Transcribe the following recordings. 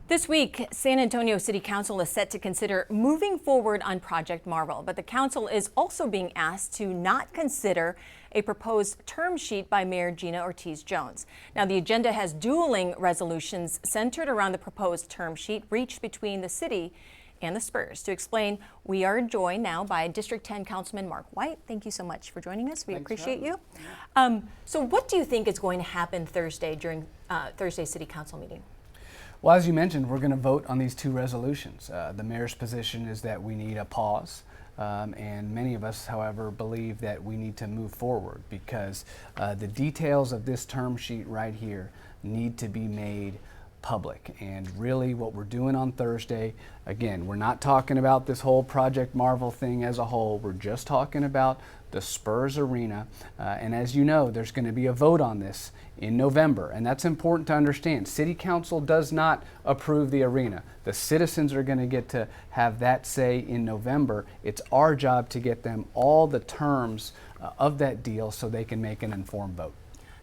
This week, San Antonio City Council is set to consider moving forward on Project Marvel, but the council is also being asked to not consider a proposed term sheet by Mayor Gina Ortiz-Jones. Now, the agenda has dueling resolutions centered around the proposed term sheet reached between the city and the Spurs. To explain, we are joined now by District 10 Counselman Marc Whyte. Thank you so much for joining us. We appreciate you. So what do you think is going to happen Thursday during Thursday's City Council meeting? Well, as you mentioned, we're going to vote on these two resolutions. The mayor's position is that we need a pause, and many of us, however, believe that we need to move forward because the details of this term sheet right here need to be made public. And really what we're doing on Thursday, again, we're not talking about this whole Project Marvel thing as a whole. We're just talking about the Spurs Arena. And as you know, there's going to be a vote on this in November. And that's important to understand. City Council does not approve the arena. The citizens are going to get to have that say in November. It's our job to get them all the terms of that deal so they can make an informed vote.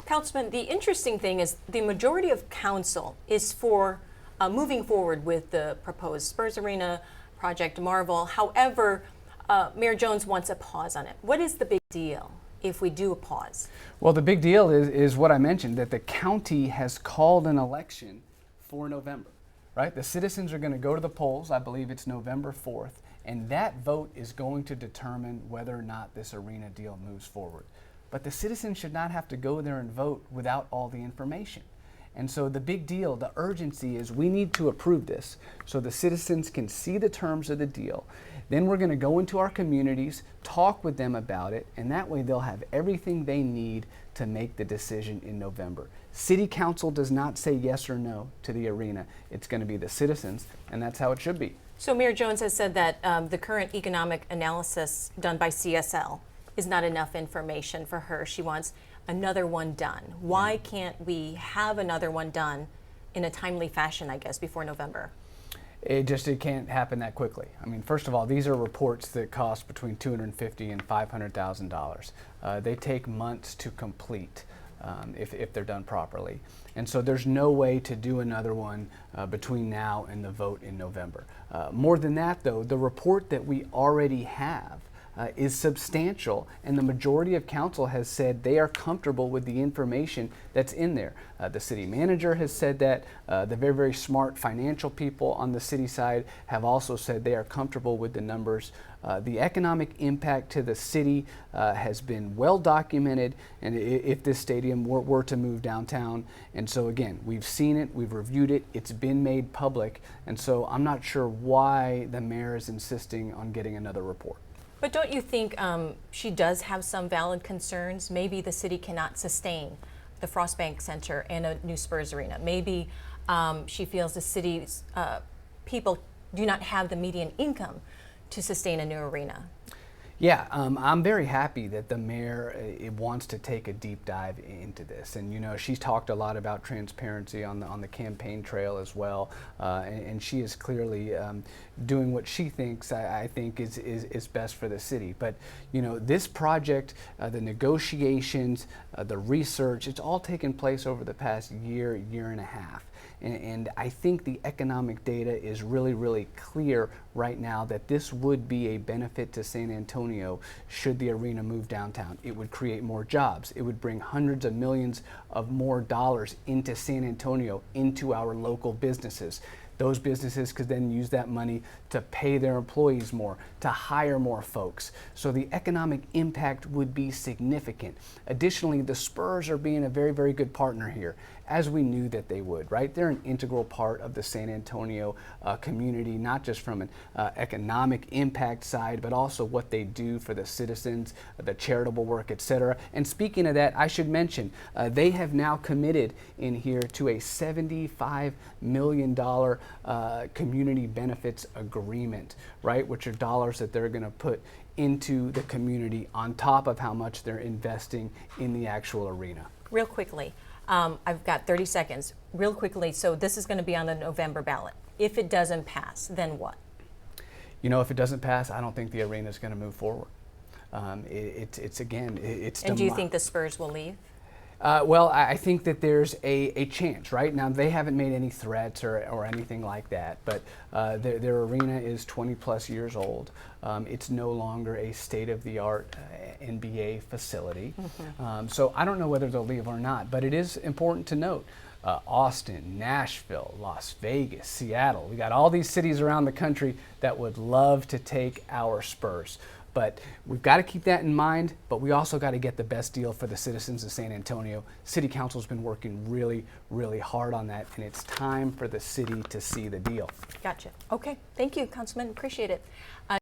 Councilman, the interesting thing is the majority of council is for moving forward with the proposed Spurs Arena, Project Marvel. However, Mayor Jones wants a pause on it. What is the big deal if we do a pause? Well, the big deal is what I mentioned, that the county has called an election for November, right? The citizens are going to go to the polls. I believe it's November 4th. And that vote is going to determine whether or not this arena deal moves forward. But the citizens should not have to go there and vote without all the information. And so the big deal, the urgency is we need to approve this so the citizens can see the terms of the deal. Then we're going to go into our communities, talk with them about it, and that way they'll have everything they need to make the decision in November. City Council does not say yes or no to the arena. It's going to be the citizens, and that's how it should be. So Mayor Jones has said that the current economic analysis done by CSL is not enough information for her. She wants another one done. Why can't we have another one done in a timely fashion, I guess, before November? It can't happen that quickly. I mean, first of all, these are reports that cost between $250,000 and $500,000. They take months to complete if they're done properly. And so there's no way to do another one between now and the vote in November. More than that, though, the report that we already have is substantial, and the majority of council has said they are comfortable with the information that's in there. The city manager has said that. The very, very smart financial people on the city side have also said they are comfortable with the numbers. The economic impact to the city has been well documented, and if this stadium were to move downtown. And so again, we've seen it, we've reviewed it, it's been made public, and so I'm not sure why the mayor is insisting on getting another report. But don't you think she does have some valid concerns? Maybe the city cannot sustain the Frostbank Center and a new Spurs Arena. Maybe she feels the city's people do not have the median income to sustain a new arena. Yeah, I'm very happy that the mayor wants to take a deep dive into this, and you know she's talked a lot about transparency on the campaign trail as well, and she is clearly doing what she thinks I think is best for the city. But you know, this project, the negotiations, the research, it's all taken place over the past year and a half. And I think the economic data is really, really clear right now that this would be a benefit to San Antonio should the arena move downtown. It would create more jobs. It would bring hundreds of millions of more dollars into San Antonio, into our local businesses. Those businesses could then use that money to pay their employees more, to hire more folks. So the economic impact would be significant. Additionally, the Spurs are being a very, very good partner here, as we knew that they would, right? They're an integral part of the San Antonio community, not just from an economic impact side, but also what they do for the citizens, the charitable work, etc. And speaking of that, I should mention, they have now committed in here to a $75 million community benefits agreement, right? Which are dollars that they're going to put into the community on top of how much they're investing in the actual arena. Real quickly, I've got 30 seconds. Real quickly, so this is going to be on the November ballot. If it doesn't pass, then what? You know, if it doesn't pass, I don't think the arena is going to move forward. It's And do you think the Spurs will leave? Well, I think that there's a chance. Right now, they haven't made any threats or anything like that, but their arena is 20 plus years old. It's no longer a state-of-the-art NBA facility. So I don't know whether they'll leave or not, but it is important to note Austin, Nashville, Las Vegas, Seattle. We got all these cities around the country that would love to take our Spurs. But we've got to keep that in mind, but we also got to get the best deal for the citizens of San Antonio. City Council's been working really, really hard on that, and it's time for the city to see the deal. Gotcha. Okay. Thank you, Councilman. Appreciate it.